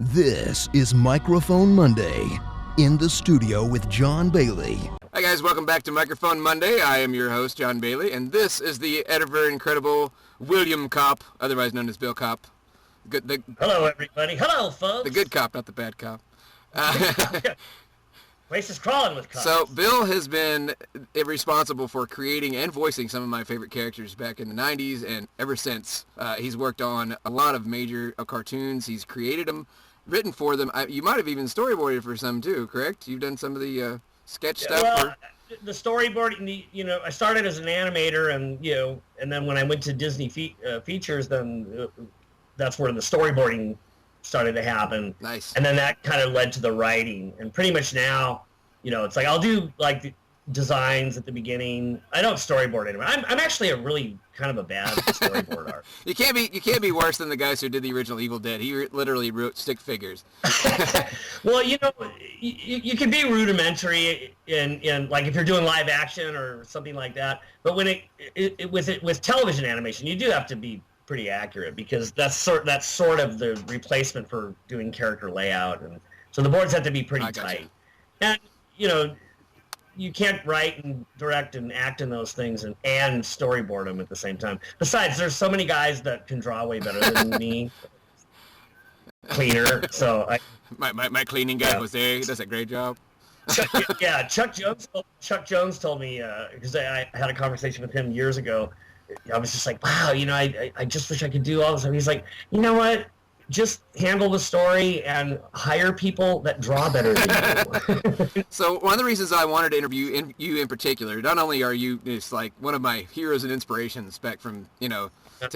This is Microphone Monday, in the studio with John Bailey. Hi guys, welcome back to Microphone Monday. I am your host, John Bailey, and this is the ever incredible William KOPP, otherwise known as Bill KOPP. Hello, everybody. Hello, folks. The good cop, not the bad cop. Place is crawling with cops. So Bill has been responsible for creating and voicing some of my favorite characters back in the 90s and ever since. He's worked on a lot of major cartoons. He's created them, written for them. You might have even storyboarded for some too, correct? You've done some of the sketch stuff? Well, the storyboarding, I started as an animator and then when I went to Disney features, then that's where the storyboarding started to happen. Nice. And then that kind of led to the writing. And pretty much now, it's like I'll do like the designs at the beginning. I don't storyboard anymore. I'm actually a really kind of a bad storyboard art. You can't be worse than the guys who did the original Evil Dead. He literally wrote stick figures. Well, you can be rudimentary in like if you're doing live action or something like that. But when with television animation, you do have to be pretty accurate because that's sort of the replacement for doing character layout, and so the boards have to be pretty tight. And you can't write and direct and act in those things and storyboard them at the same time. Besides, there's so many guys that can draw way better than me. Cleaner, so my cleaning guy Jose, he does a great job. Chuck Jones told me because I had a conversation with him years ago. I was just like, wow, I just wish I could do all this. And he's like, you know what? Just handle the story and hire people that draw better than you. So one of the reasons I wanted to interview you in particular, not only are you just like one of my heroes and inspirations back from, 10,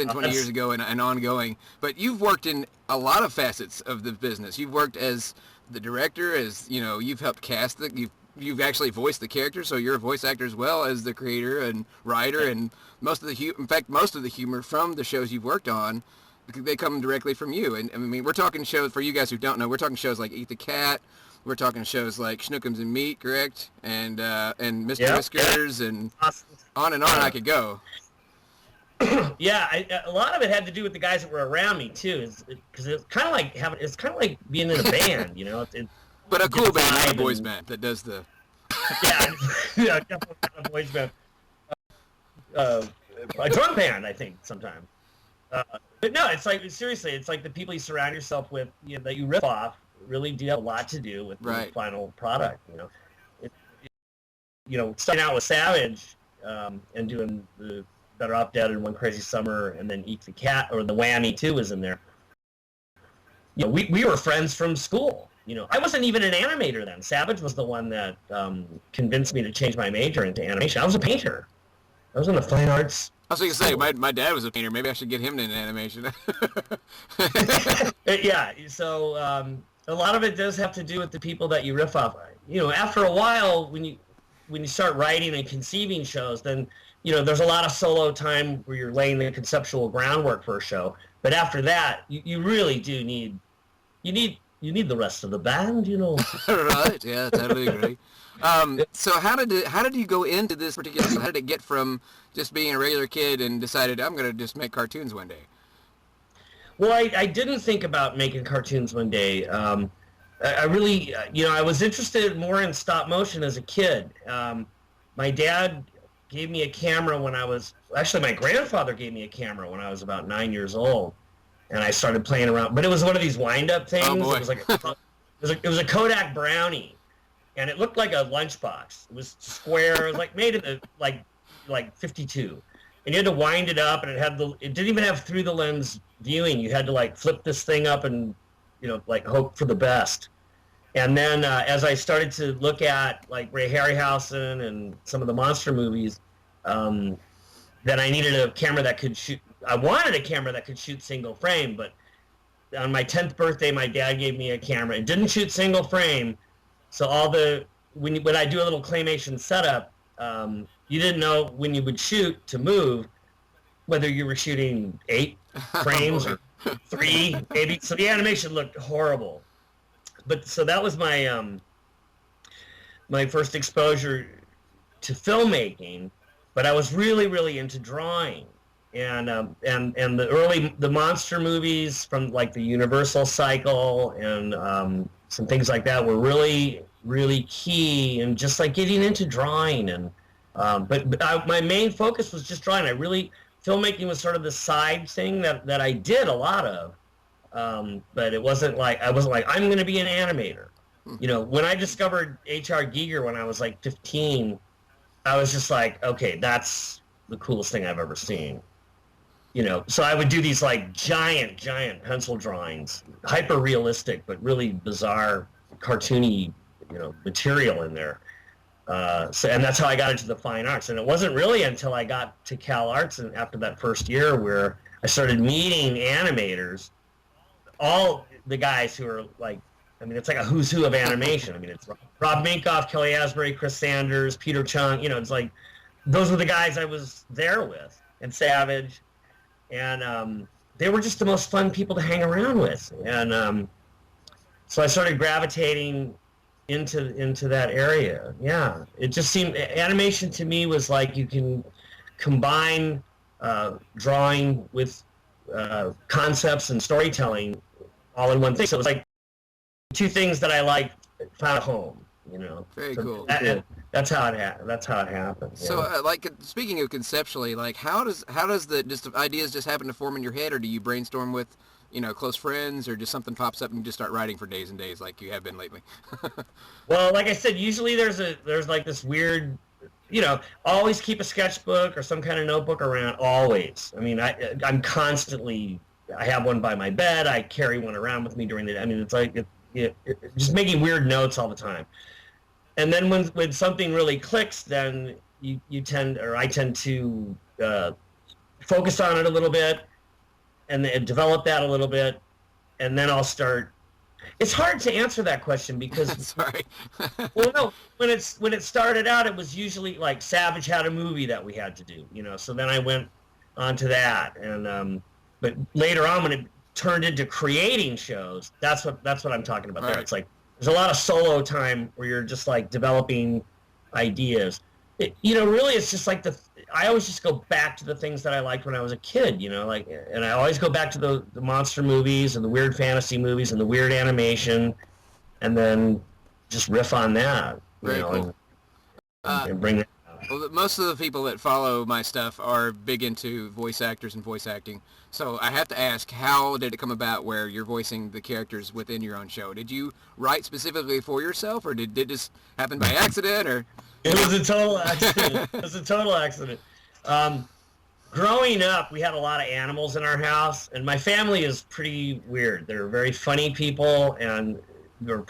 20 years ago and ongoing, but you've worked in a lot of facets of the business. You've worked as the director, you've helped cast you've actually voiced the character, so you're a voice actor as well as the creator and writer, and most of the humor from the shows you've worked on, they come directly from you. And I mean, we're talking shows, for you guys who don't know, we're talking shows like Eat the Cat, we're talking shows like Shnookums and Meat, correct? And Mr. Whiskers, and on I could go. Yeah, a lot of it had to do with the guys that were around me too, because it's kind of like being in a band, But a cool band, not a boys band that does the... yeah, definitely not a boys band. A drum band, I think, sometimes. But no, it's like, seriously, it's like the people you surround yourself with, that you rip off, really do have a lot to do with the final product, starting out with Savage, and doing the Better Off Dead and One Crazy Summer, and then Eek the Cat, or the Whammy too was in there. We were friends from school. I wasn't even an animator then. Savage was the one that convinced me to change my major into animation. I was a painter. I was in the fine arts. I was going to say, my dad was a painter. Maybe I should get him into animation. Yeah, so a lot of it does have to do with the people that you riff off. After a while, when you start writing and conceiving shows, then there's a lot of solo time where you're laying the conceptual groundwork for a show. But after that, you really do need the rest of the band, Right, yeah, totally agree. So how did you go into this particular, how did it get from just being a regular kid and decided I'm going to just make cartoons one day? Well, I didn't think about making cartoons one day. I really, I was interested more in stop motion as a kid. My dad gave me a camera when my grandfather gave me a camera when I was about 9 years old. And I started playing around, but it was one of these wind-up things. Oh, boy. It was like it was a Kodak Brownie, and it looked like a lunchbox. It was square, it was like made in like 52, and you had to wind it up, and it didn't even have through the lens viewing. You had to like flip this thing up and like hope for the best. And then as I started to look at like Ray Harryhausen and some of the monster movies, then I needed a camera that could shoot. I wanted a camera that could shoot single frame, but on my 10th birthday, my dad gave me a camera. It didn't shoot single frame, so when I do a little claymation setup, you didn't know when you would shoot to move, whether you were shooting 8 frames or 3, maybe. So the animation looked horrible. But so that was my my first exposure to filmmaking. But I was really, really into drawing. and the monster movies from like the Universal cycle and some things like that were really, really key, and just like getting into drawing. And my main focus was just drawing. Filmmaking was sort of the side thing that I did a lot of, but I wasn't like I'm going to be an animator. You know, when I discovered H.R. Giger when I was like 15, I was just like, okay, that's the coolest thing I've ever seen. You know, so I would do these like giant pencil drawings, hyper realistic but really bizarre, cartoony, you know, material in there. And that's how I got into the fine arts. And it wasn't really until I got to Cal Arts and after that first year where I started meeting animators, all the guys who are like, I mean, it's like a who's who of animation. I mean, it's Rob Minkoff, Kelly Asbury, Chris Sanders, Peter Chung. You know, it's like those were the guys I was there with, and Savage. And they were just the most fun people to hang around with. And so I started gravitating into that area. Yeah, it just seemed, animation to me was like you can combine drawing with concepts and storytelling all in one thing. So it was like two things that I like found a home, you know. Very cool. That's how it happened. Yeah. So, like, speaking of conceptually, like, how does the ideas just happen to form in your head, or do you brainstorm with, you know, close friends, or just something pops up and you just start writing for days and days, like you have been lately? Well, like I said, usually there's like this weird, you know, always keep a sketchbook or some kind of notebook around. Always. I mean, I'm constantly. I have one by my bed. I carry one around with me during the day. I mean, it's like just making weird notes all the time. And then when something really clicks, then I tend to focus on it a little bit and then develop that a little bit, and then I'll start. It's hard to answer that question because sorry. Well, no, when it started out, it was usually like Savage had a movie that we had to do, you know. So then I went on to that, and but later on when it turned into creating shows, that's what I'm talking about. Right. There, it's like there's a lot of solo time where you're just like developing ideas. You know, really, it's just like I always just go back to the things that I liked when I was a kid, you know, like, and I always go back to the monster movies and the weird fantasy movies and the weird animation, and then just riff on that. Very cool. And bring that out. Well, most of the people that follow my stuff are big into voice actors and voice acting. So I have to ask, how did it come about where you're voicing the characters within your own show? Did you write specifically for yourself, or did it just happen by accident, or? It was a total accident. Growing up, we had a lot of animals in our house, and my family is pretty weird. They're very funny people, and they're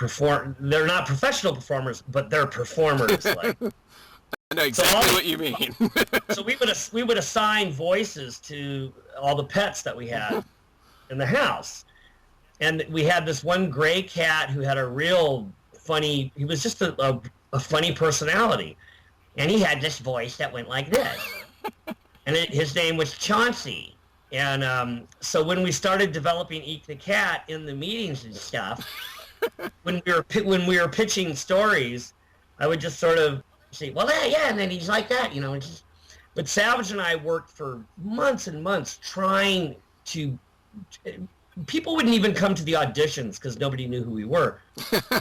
not professional performers, but they're performers. Like, I know exactly what you mean. So we would assign voices to all the pets that we had in the house, and we had this one gray cat who had a real funny. He was just a funny personality, and he had this voice that went like this, and his name was Chauncey. And so when we started developing Eek the cat in the meetings and stuff, when we were pitching stories, I would just sort of say, well, yeah, and then he's like that, you know. But Savage and I worked for months and months trying to. People wouldn't even come to the auditions because nobody knew who we were.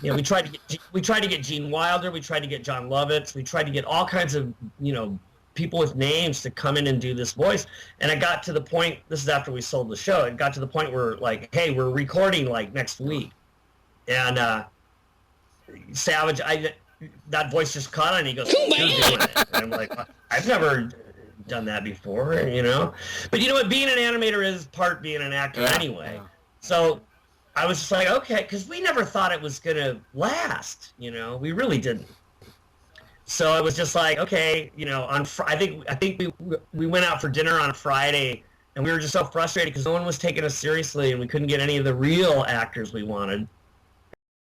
You know, we tried to get Gene Wilder, we tried to get John Lovitz, we tried to get all kinds of, you know, people with names to come in and do this voice. And it got to the point. This is after we sold the show. It got to the point where like, hey, we're recording like next week, and Savage, that voice just caught on. And he goes, "You're doing it." And I'm like, I've never done that before, you know. But you know what, being an animator is part being an actor anyway. So I was just like, okay, because we never thought it was gonna last, you know. We really didn't. So it was just like, okay, you know, I think we went out for dinner on a Friday, and we were just so frustrated because no one was taking us seriously, and we couldn't get any of the real actors we wanted.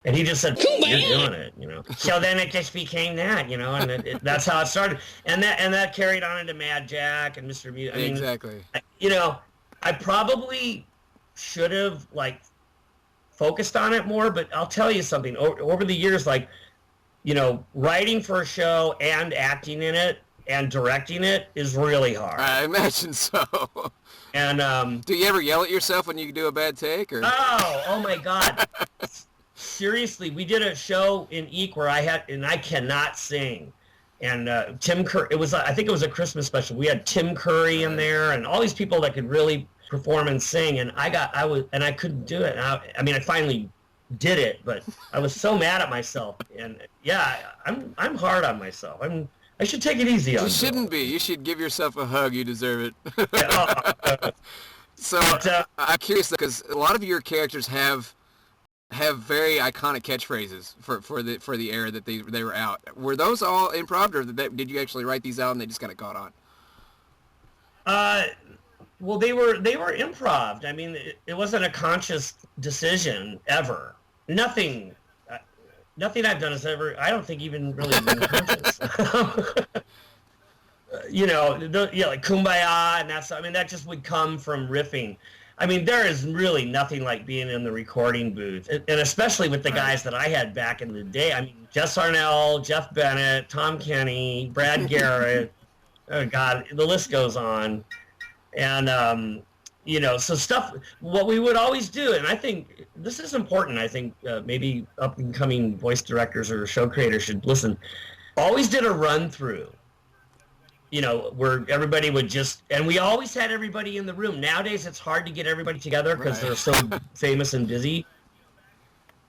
And he just said, "You're doing it," you know. So then it just became that, you know, and that's how it started. And that carried on into Mad Jack and Mr. Mute. I mean, exactly. You know, I probably should have like focused on it more, but I'll tell you something. Over the years, like, you know, writing for a show and acting in it and directing it is really hard. I imagine so. And do you ever yell at yourself when you do a bad take? Or? Oh my God. Seriously, we did a show in Eek where I cannot sing. And Tim Curry, I think it was a Christmas special. We had Tim Curry in there and all these people that could really perform and sing. And I couldn't do it. I finally did it, but I was so mad at myself. And yeah, I'm hard on myself. I should take it easy on you. You shouldn't be. You should give yourself a hug. You deserve it. So I'm curious because a lot of your characters have very iconic catchphrases for the era that they were out. Were those all improv, or did you actually write these out and they just kind of caught on? Well, they were improv. I mean, it wasn't a conscious decision ever. Nothing I've done has ever, I don't think, even really been conscious. Like Kumbaya and that just would come from riffing. I mean, there is really nothing like being in the recording booth, and especially with the guys that I had back in the day. I mean, Jess Arnell, Jeff Bennett, Tom Kenny, Brad Garrett. Oh God, the list goes on. And so stuff. What we would always do, and I think this is important. I think maybe up and coming voice directors or show creators should listen. Always did a run through. Where everybody would and we always had everybody in the room. Nowadays, it's hard to get everybody together because they're so famous and busy.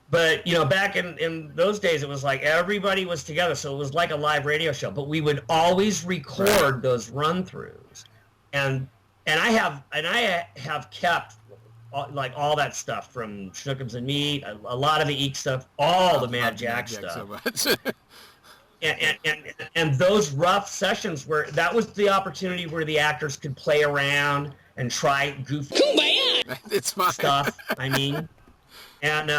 But, back in those days, it was like everybody was together. So it was like a live radio show. But we would always record those run-throughs. And I have kept all that stuff from Shnookums and me, a lot of the Eek stuff, all the Mad Jack stuff. So much. And those rough sessions where that was the opportunity where the actors could play around and try goofy it's fine. stuff. I mean, and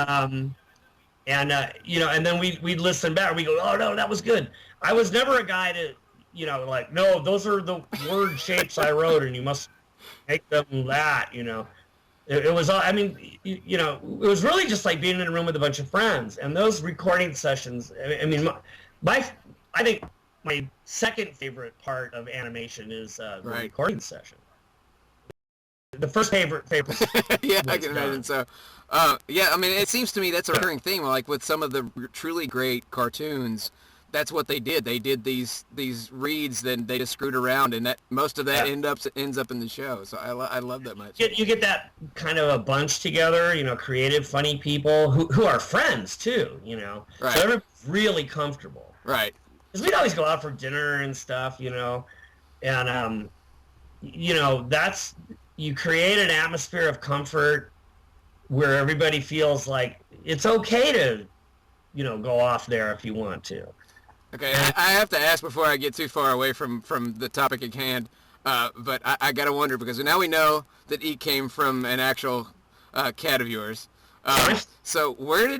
then we'd listen back. We go, oh no, that was good. I was never a guy to, no, those are the word shapes I wrote, and you must make them that. It was, it was really just like being in a room with a bunch of friends. And those recording sessions, I think my second favorite part of animation is the recording session. The first favorite. Yeah, I can imagine. So, it seems to me that's a recurring theme. Like with some of the truly great cartoons, that's what they did. They did these reads, then they just screwed around, and that most of that ends up in the show. So I love that much. You get that kind of a bunch together, creative, funny people who are friends too. Right. So everybody's really comfortable. Right. Because we'd always go out for dinner and stuff, and that's, you create an atmosphere of comfort where everybody feels like it's okay to, go off there if you want to. Okay, I have to ask before I get too far away from the topic at hand, but I gotta wonder, because now we know that Eek came from an actual cat of yours. So where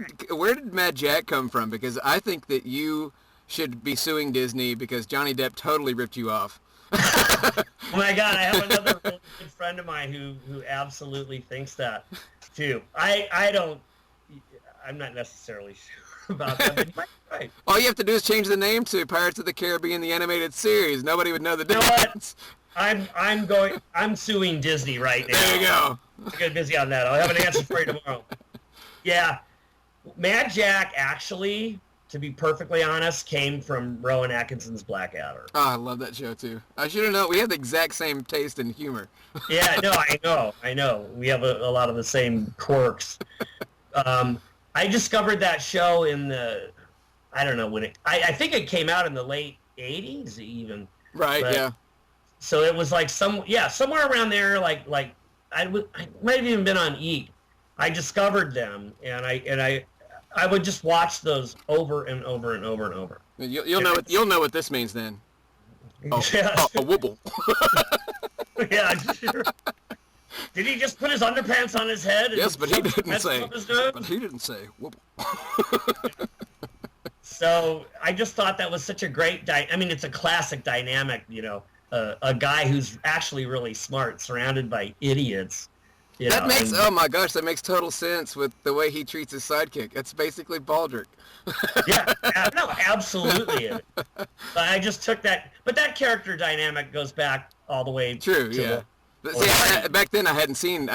did Mad Jack come from? Because I think that you should be suing Disney because Johnny Depp totally ripped you off. Oh my God, I have another really good friend of mine who absolutely thinks that too. I'm not necessarily sure about that, but you might be right. All you have to do is change the name to Pirates of the Caribbean, the animated series. Nobody would know the difference. I'm suing Disney right now. There you go. I'll get busy on that. I'll have an answer for you tomorrow. Yeah. Mad Jack, actually, to be perfectly honest, came from Rowan Atkinson's Blackadder. Oh, I love that show, too. I should have known. We have the exact same taste in humor. Yeah, no, I know. We have a lot of the same quirks. I discovered that show in the, I don't know when I think it came out in the late 80s even. Right, yeah. So it was like somewhere around there, like I might have even been on Eek. I discovered them, and I would just watch those over and over and over and over. You'll know what this means then. Oh, yeah. A wobble. Yeah, sure. Did he just put his underpants on his head? Yes, but he didn't say. But he didn't say wobble. So I just thought that was such a great. It's a classic dynamic. A guy who's actually really smart, surrounded by idiots, You That know, makes, and, oh my gosh, that makes total sense with the way he treats his sidekick. It's basically Baldric. yeah, no, absolutely. But I just took that, but that character dynamic goes back all the way. True, to yeah. But see, back then I hadn't seen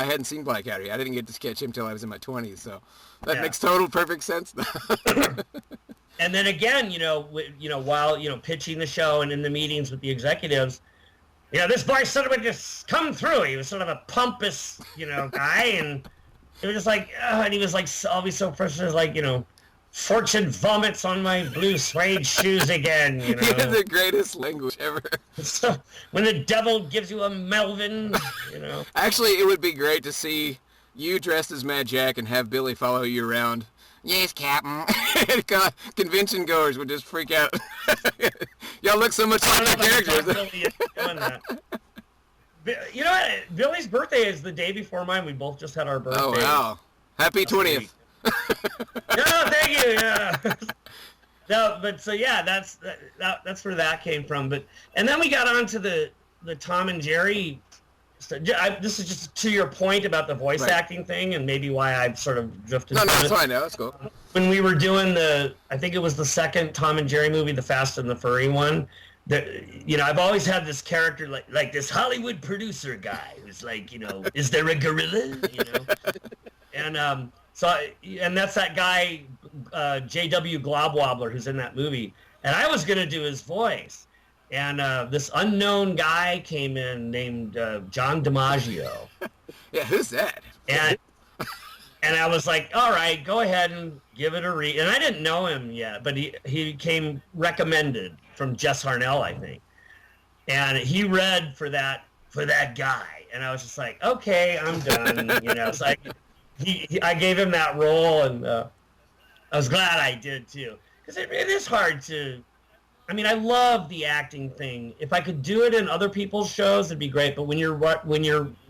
Blackadder. I didn't get to catch him till I was in my 20s, so that makes total perfect sense. And then again, while pitching the show and in the meetings with the executives, this voice sort of would just come through. He was sort of a pompous, guy, and it was just like, and he was like always so frustrated, like, fortune vomits on my blue suede shoes again. He had the greatest language ever. So when the devil gives you a Melvin, Actually, it would be great to see you dressed as Mad Jack and have Billy follow you around. Yes, Captain. Convention goers would just freak out. Y'all look so much like the characters. Billy is doing that. You know what? Billy's birthday is the day before mine. We both just had our birthday. Oh, wow. Happy 20th. No, thank you. Yeah. No, but so yeah, that's where that came from. And then we got on to the Tom and Jerry. This is just to your point about the voice acting thing, and maybe why I've sort of drifted. No, that's fine. No, that's cool. When we were doing I think it was the second Tom and Jerry movie, the Fast and the Furry one. I've always had this character like this Hollywood producer guy who's like, is there a gorilla? And and that's that guy, J.W. Globwobbler, who's in that movie. And I was gonna do his voice. And this unknown guy came in named John DiMaggio. Yeah, who's that? And I was like, all right, go ahead and give it a read. And I didn't know him yet, but he came recommended from Jess Harnell, I think. And he read for that guy. And I was just like, okay, I'm done. It's like I gave him that role, and I was glad I did too, because it is hard to. I mean, I love the acting thing. If I could do it in other people's shows, it'd be great. But when you're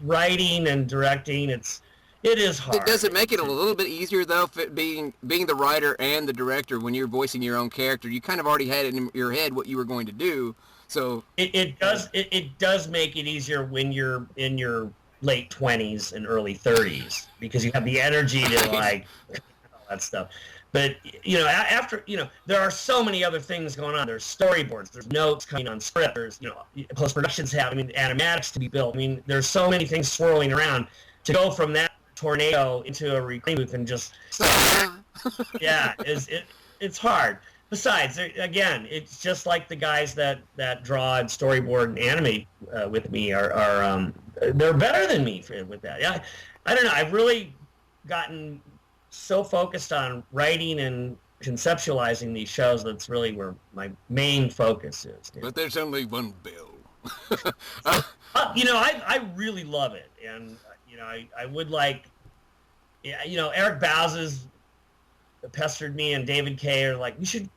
writing and directing, it is hard. Does it make it a little bit easier though, being the writer and the director, when you're voicing your own character? You kind of already had it in your head what you were going to do. So it does make it easier when you're in your late 20s and early 30s, because you have the energy to like all that stuff. But, after, there are so many other things going on. There's storyboards, there's notes coming on script, there's, post-productions animatics to be built. I mean, there's so many things swirling around. To go from that tornado into a recording booth and just, it's hard. Besides, again, it's just like the guys that draw and storyboard and animate with me are they're better than me with that. Yeah, I don't know. I've really gotten so focused on writing and conceptualizing these shows, that's really where my main focus is. But there's only one Bill. I really love it, and I would like, Eric Bowes pestered me, and David Kay are like, we should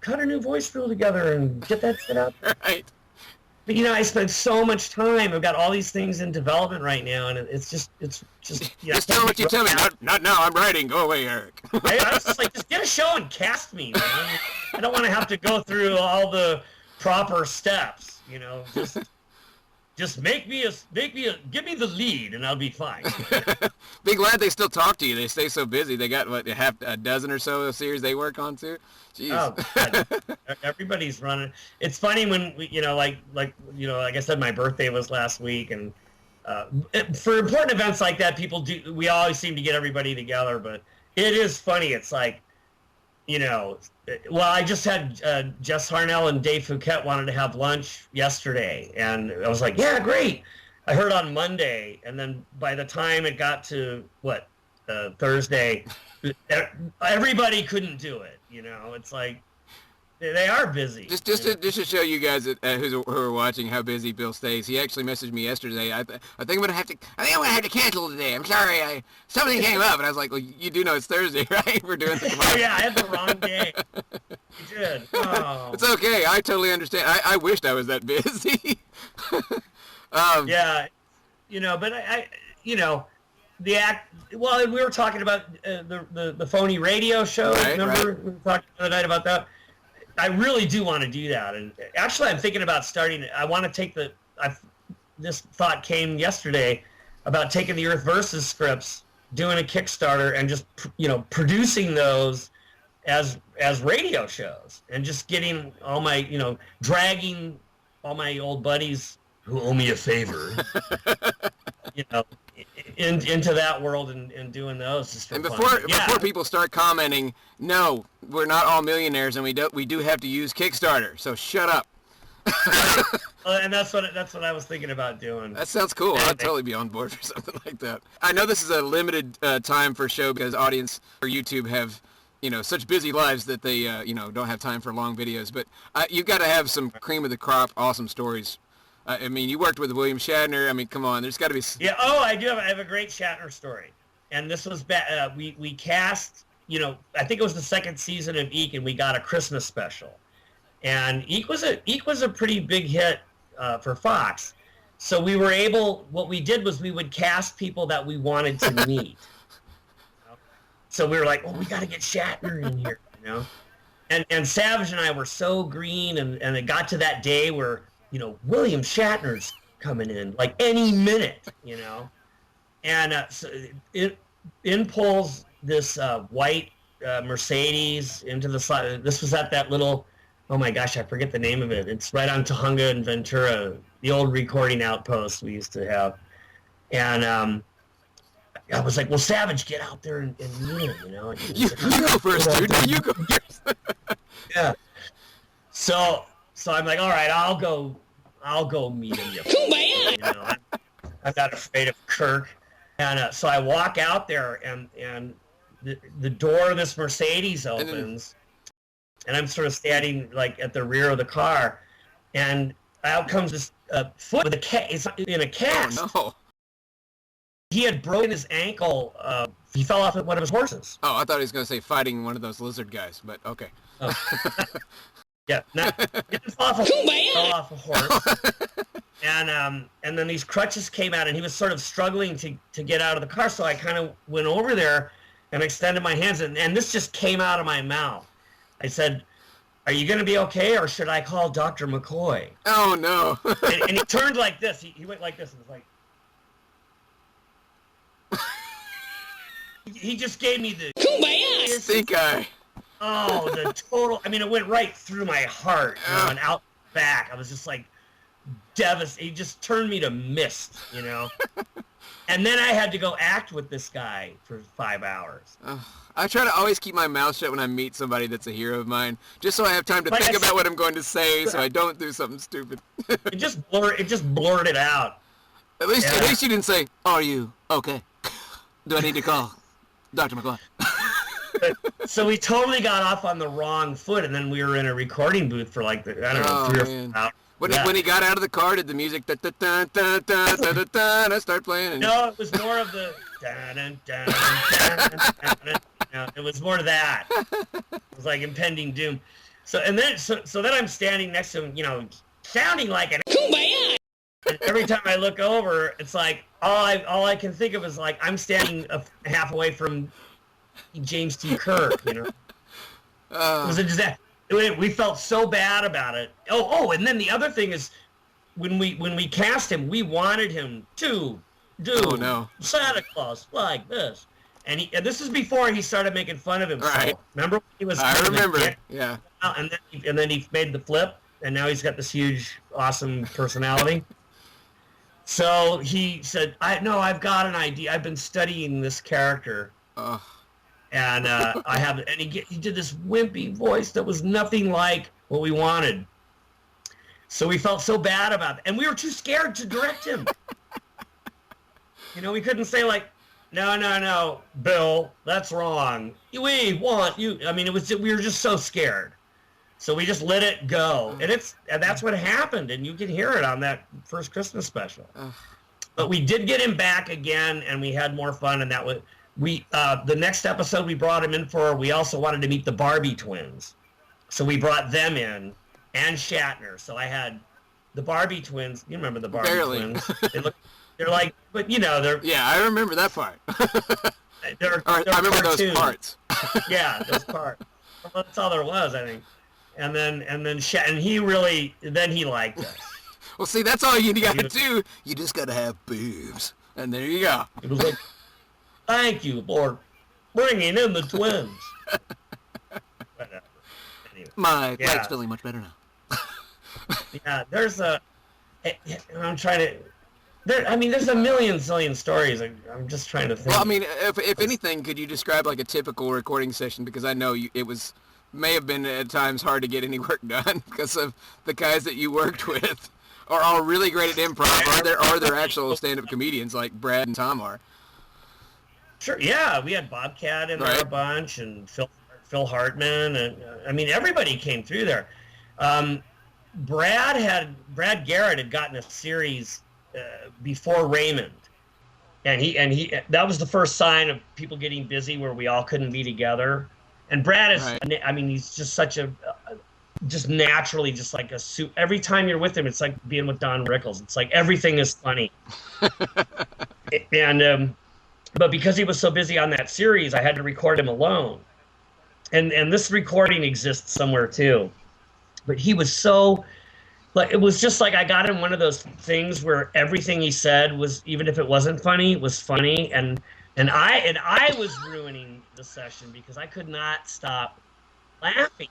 cut a new voice reel together and get that set up. Right. But I spent so much time. I've got all these things in development right now, and it's just. Just tell what you tell me. Not now. I'm writing. Go away, Eric. I was just like, just get a show and cast me, man. I don't want to have to go through all the proper steps. Just give me the lead, and I'll be fine. Be glad they still talk to you. They stay so busy. They got half a dozen or so of series they work on too. Jeez. Oh, God. Everybody's running. It's funny when we, like I said, my birthday was last week, and for important events like that, we always seem to get everybody together. But it is funny. It's like, I just had Jess Harnell and Dave Fouquet wanted to have lunch yesterday, and I was like, yeah, great. I heard on Monday, and then by the time it got to Thursday, everybody couldn't do it. It's like they are busy. Just to show you guys who are watching how busy Bill stays. He actually messaged me yesterday. I think I'm gonna have to cancel today. I'm sorry. Something came up, and I was like, well, you do know it's Thursday, right? We're doing this tomorrow. Oh yeah, I had the wrong day. You did. Oh. It's okay. I totally understand. I wished I was that busy. Yeah, but I the act. Well, we were talking about the phony radio show. Right, remember, right. we talked the other night about that. I really do want to do that, and actually, I'm thinking about starting. I want to take this thought came yesterday. about taking the Earth Versus scripts, doing a Kickstarter, and just producing those as radio shows, and just getting all my dragging all my old buddies who owe me a favor, into that world and doing those. Just for before people start commenting, no, we're not all millionaires, and we do have to use Kickstarter. So shut up. And that's what I was thinking about doing. That sounds cool. I'd totally be on board for something like that. I know this is a limited time for show because audience for YouTube have such busy lives that they don't have time for long videos. But you've got to have some cream of the crop, awesome stories. I mean, you worked with William Shatner. I mean, come on, there's got to be. Yeah. Oh, I do. I have a great Shatner story, and this was we cast. I think it was the second season of Eek, and we got a Christmas special, and Eek was a pretty big hit for Fox. So we were able. What we did was we would cast people that we wanted to meet. So we were like, we got to get Shatner in here, And Savage and I were so green, and it got to that day where. William Shatner's coming in like any minute, and so in pulls this white Mercedes into the slot. This was at that little, oh my gosh, I forget the name of it. It's right on Tujunga and Ventura, the old recording outpost we used to have. And I was like, well, Savage, get out there and meet him, You go first, dude. You go first. Yeah. So I'm like, all right, I'll go meet him. I'm not afraid of Kirk. And so I walk out there, and the door of this Mercedes opens, and I'm sort of standing like at the rear of the car, and out comes this foot with it's in a cast. Oh, no. He had broken his ankle. He fell off one of his horses. Oh, I thought he was going to say fighting one of those lizard guys, but okay. Oh. Yeah, he fell off a horse, and then these crutches came out, and he was sort of struggling to get out of the car. So I kind of went over there and extended my hands, and this just came out of my mouth. I said, "Are you going to be okay, or should I call Dr. McCoy?" Oh no! and he turned like this. He went like this, and was like, he just gave me the stink eye. Oh, the total! I mean, it went right through my heart and out back. I was just like devastated. He just turned me to mist, And then I had to go act with this guy for 5 hours. I try to always keep my mouth shut when I meet somebody that's a hero of mine, just so I have time to think about what I'm going to say, so I don't do something stupid. It just blurted out. At least you didn't say, "Are you okay? Do I need to call Dr. McCoy?" So we totally got off on the wrong foot, and then we were in a recording booth for like 3 or 4 hours. When he got out of the car, did the music start playing? No, it was more of the it was more of that. It was like impending doom. So then I'm standing next to him, sounding like an kumbaya. And every time I look over, it's like all I can think of is like I'm standing half away from James T. Kirk, It was a disaster. We felt so bad about it. Oh, and then the other thing is, when we cast him, we wanted him to do Santa Claus like this, and this is before he started making fun of himself. Right. Remember when he was? I remember. Yeah. And then he made the flip, and now he's got this huge, awesome personality. So he said, I've got an idea. I've been studying this character. And he did this wimpy voice that was nothing like what we wanted. So we felt so bad about it. And we were too scared to direct him. We couldn't say like, no, Bill, that's wrong. We want you. I mean, we were just so scared. So we just let it go. And that's what happened. And you can hear it on that first Christmas special. But we did get him back again, and we had more fun, and that was... the next episode we brought him in for, we also wanted to meet the Barbie twins. So we brought them in, and Shatner. So I had the Barbie twins. You remember the Barbie twins? They're like, but they're... Yeah, I remember that part. they're I remember cartoons. those parts. Yeah, those parts. Well, that's all there was, I think. And then he really, then he liked us. Well, see, that's all you got to do. You just got to have boobs. And there you go. It was like, thank you for bringing in the twins. Whatever. Anyway, My leg's feeling much better now. Yeah, there's a. I'm trying to. There's a zillion stories. I'm just trying to think. Well, I mean, if anything, could you describe like a typical recording session? Because I know may have been at times hard to get any work done because of the guys that you worked with are all really great at improv. Are there actual stand-up comedians like Brad and Tom are? Sure. Yeah, we had Bobcat in there a bunch, and Phil Hartman, and everybody came through there. Brad Garrett had gotten a series before Raymond, and he that was the first sign of people getting busy where we all couldn't be together. And Brad is, he's just such just naturally just like a suit. Every time you're with him, it's like being with Don Rickles. It's like everything is funny. And but because he was so busy on that series, I had to record him alone. And this recording exists somewhere too. But he was so, like, it was just like I got him one of those things where everything he said was, even if it wasn't funny, was funny. And I was ruining the session because I could not stop laughing.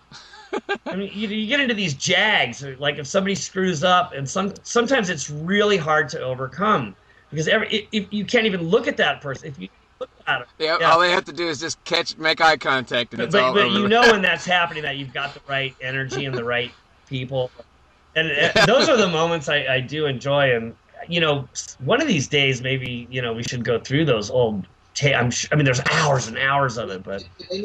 I mean, you get into these jags, like if somebody screws up, and sometimes it's really hard to overcome because if you can't even look at that person. If you look at it, all they have to do is just make eye contact, and it's all but over. You know when that's happening that you've got the right energy and the right people, and those are the moments I do enjoy. And one of these days maybe we should go through those old. There's hours and hours of it, but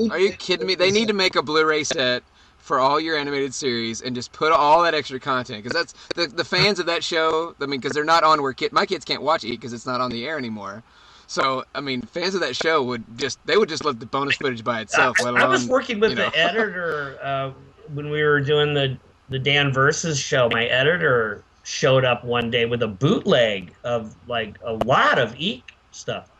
are you kidding me? They need to make a Blu-ray set for all your animated series and just put all that extra content, because that's the fans of that show. I mean, because they're not on where my kids can't watch Eek because it's not on the air anymore. So I mean, fans of that show would just love the bonus footage by itself. I was working with the editor when we were doing the Dan Versus show. My editor showed up one day with a bootleg of like a lot of Eek stuff.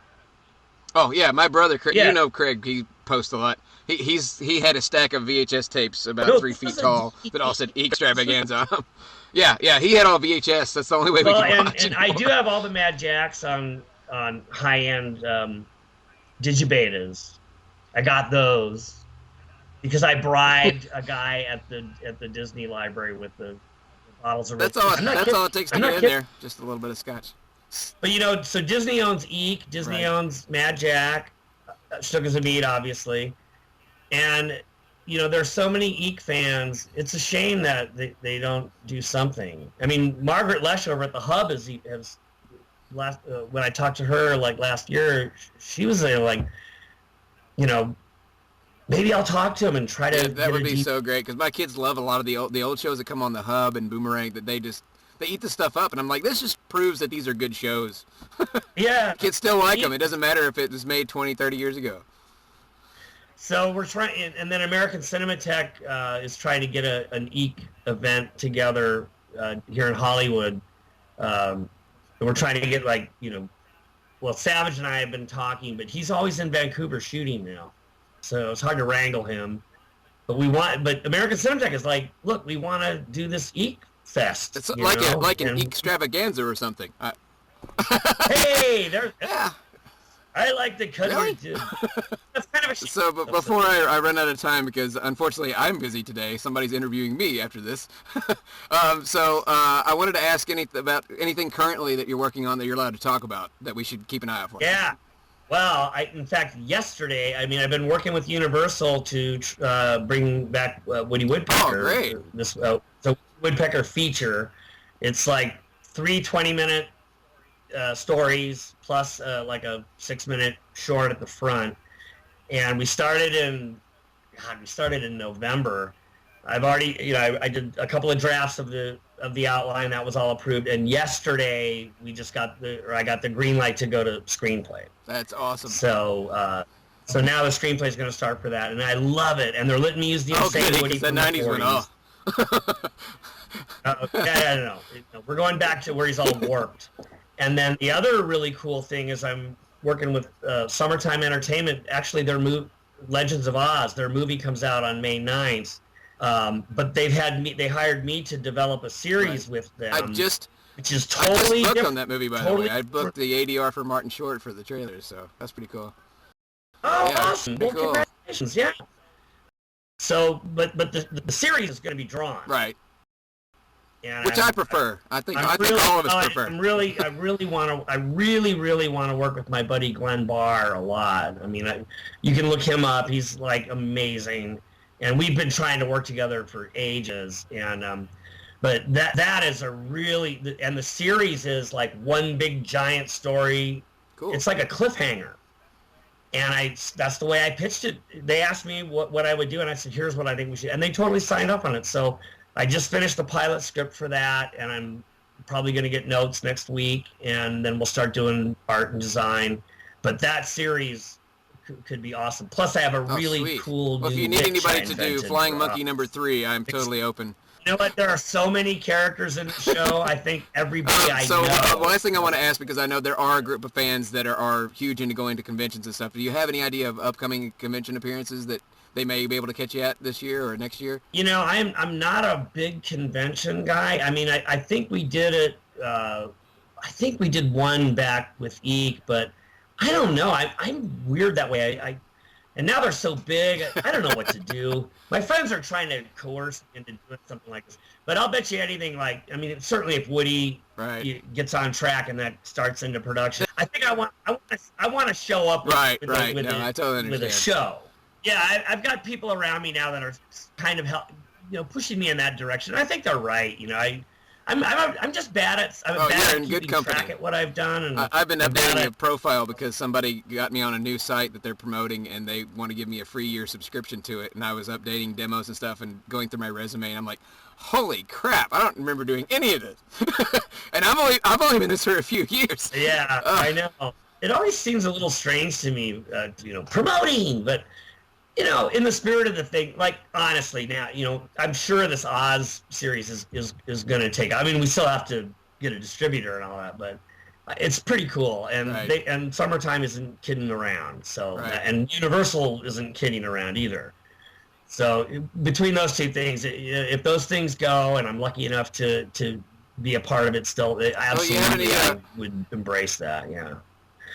Oh yeah, my brother, Craig, Craig, he posts a lot. He had a stack of VHS tapes about 3 feet tall that all said Eekstravaganza. yeah, he had all VHS. That's the only way we can watch it. And I do have all the Mad Jacks on high-end digibetas. I got those because I bribed a guy at the Disney library with the bottles of. That's all it takes to get in there. Just a little bit of scotch. But so Disney owns Eek, Disney owns Mad Jack, Shnookums and Meat, obviously, and there's so many Eek fans. It's a shame that they don't do something. I mean, Margaret Lesh over at the Hub has when I talked to her like last year, she was like, maybe I'll talk to him and try to. Yeah, that would be so great because my kids love a lot of the old shows that come on the Hub and Boomerang that they eat the stuff up, and I'm like, this just proves that these are good shows. Yeah. Kids still like them. It doesn't matter if it was made 20, 30 years ago. So we're trying, and then American Cinematheque is trying to get an Eek event together here in Hollywood. And we're trying to get Savage and I have been talking, but he's always in Vancouver shooting now. So it's hard to wrangle him. But American Cinematheque is like, look, we want to do this Eek Fest. It's like an Eekstravaganza or something. Hey, I like the country too. That's kind of a So, but before I run out of time, because unfortunately I'm busy today. Somebody's interviewing me after this. I wanted to ask about anything currently that you're working on that you're allowed to talk about that we should keep an eye out for. Yeah. Well, in fact, yesterday, I've been working with Universal to bring back Woody Woodpecker. Oh, great. This Woodpecker feature. It's like 3 20-minute stories plus like a 6-minute short at the front. And we started in November. I've already, I did a couple of drafts of the outline. That was all approved. And yesterday I got the green light to go to screenplay. That's awesome. So now the screenplay is going to start for that, and I love it. And they're letting me use the insane Woody from the 90s went off. No. We're going back to where he's all warped. And then the other really cool thing is I'm working with Summertime Entertainment. Actually, their Legends of Oz, their movie comes out on May 9th. But they hired me to develop a series with them. I just which is I just totally booked different. on that movie, by the way. I booked the ADR for Martin Short for the trailers, so that's pretty cool. Oh, Yeah, awesome! Well, cool. congratulations, yeah. So, but the series is going to be drawn, Right. and Which I prefer. I think all of us prefer. I really want to work with my buddy Glenn Barr a lot. I mean, you can look him up. He's like amazing, and we've been trying to work together for ages. And but that is a really, and the series is like one big giant story. Cool. It's like a cliffhanger. And that's the way I pitched it. They asked me what I would do, and I said, here's what I think we should. And they totally signed up on it. So I just finished the pilot script for that, and I'm probably going to get notes next week, and then we'll start doing art and design. But that series could be awesome. Plus, I have a really cool Well, if new you need niche anybody I to do invented Flying for Monkey number 3, I'm totally open. You know what? There are so many characters in the show. I think everybody I know. So, last thing I want to ask, because I know there are a group of fans that are huge into going to conventions and stuff. Do you have any idea of upcoming convention appearances that they may be able to catch you at this year or next year? You know, I'm not a big convention guy. I mean, I think we did it. I think we did one back with Eek, but I don't know. I'm weird that way. And now they're so big, I don't know what to do. My friends are trying to coerce me into doing something like this. But I'll bet you anything, like, I mean, certainly if Woody gets on track and that starts into production, I think I want to show up with a show. Yeah, I've got people around me now that are kind of pushing me in that direction. I think they're right. You know, I'm just bad at keeping track at what I've done. And I've been updating a profile because somebody got me on a new site that they're promoting, and they want to give me a free year subscription to it. And I was updating demos and stuff and going through my resume, and I'm like, holy crap! I don't remember doing any of this. And I've only been this for a few years. Yeah, I know. It always seems a little strange to me, promoting, but. You know, in the spirit of the thing, like, honestly, now, I'm sure this Oz series is going to take. I mean, we still have to get a distributor and all that, but it's pretty cool. And and Summertime isn't kidding around. So, and Universal isn't kidding around either. So, between those two things, if those things go, and I'm lucky enough to be a part of it still, absolutely, I would embrace that. Yeah.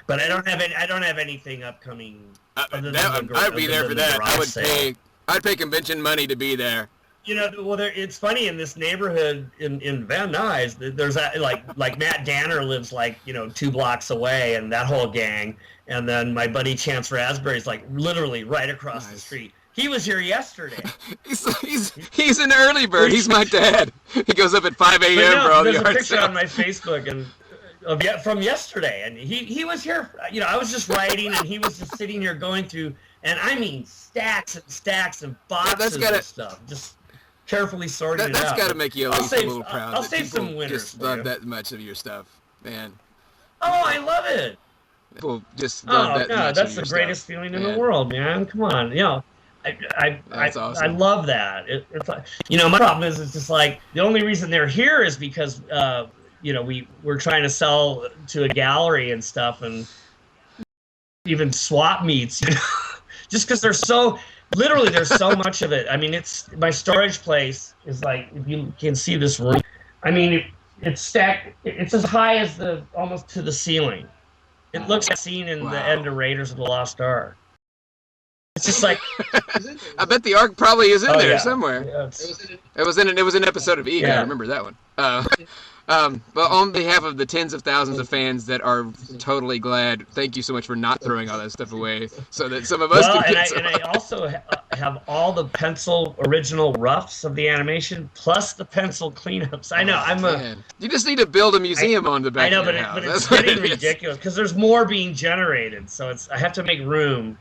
But I don't have anything upcoming. I'd be there for that. I'd pay convention money to be there. You know, well, it's funny in this neighborhood in Van Nuys. There's like Matt Danner lives 2 blocks away, and that whole gang. And then my buddy Chance Raspberry's like literally right across the street. He was here yesterday. he's an early bird. He's my dad. He goes up at 5 a.m. for all the There's art a picture stuff. on my Facebook and. From yesterday, and he was here. I was just writing, and he was just sitting here going through, and I mean stacks and stacks of boxes of stuff, just carefully sorting it out. That's got to make you at least a little proud. I'll save some winners. Just love that much of your stuff, man. Oh, I love it. People just love that much of your that's the greatest feeling in the world, man. Come on, That's awesome. I love that. It's like, my problem is it's just like the only reason they're here is because. We're trying to sell to a gallery and stuff, and even swap meets, just because there's so much of it. I mean, it's my storage place is like, if you can see this room, I mean, it's stacked. It's as high as almost to the ceiling. It looks like seen in the end of Raiders of the Lost Ark. It's just like. I bet the Ark probably is in there somewhere. Yeah, it was an episode of Eek. I remember that one. But on behalf of the tens of thousands of fans that are totally glad, thank you so much for not throwing all that stuff away, so that some of us can get some. And I also have all the pencil original roughs of the animation, plus the pencil cleanups. I know You just need to build a museum on the back. I know, of your house. but it's getting ridiculous because there's more being generated, so I have to make room.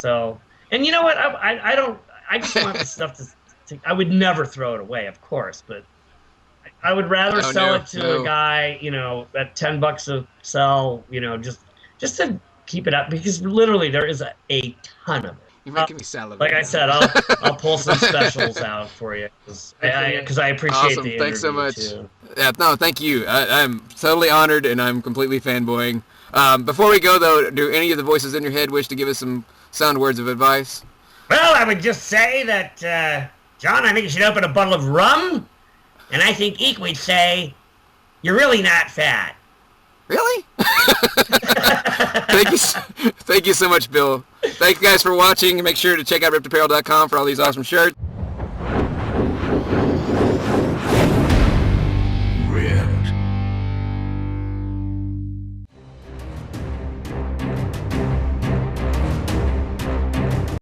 So, and you know what? I just want this stuff to. I would never throw it away, of course, but. I would rather sell it to a guy, at $10 a sell, just to keep it up, because literally there is a ton of it. You're making me salivate. Like I said, I'll pull some specials out for you because I appreciate the interview. Thanks so much. Too. Yeah, no, thank you. I'm totally honored, and I'm completely fanboying. Before we go, though, do any of the voices in your head wish to give us some sound words of advice? Well, I would just say that, John, I think you should open a bottle of rum. And I think Eek would say, You're really not fat. Really? Thank you so much, Bill. Thank you guys for watching. Make sure to check out rippedapparel.com for all these awesome shirts.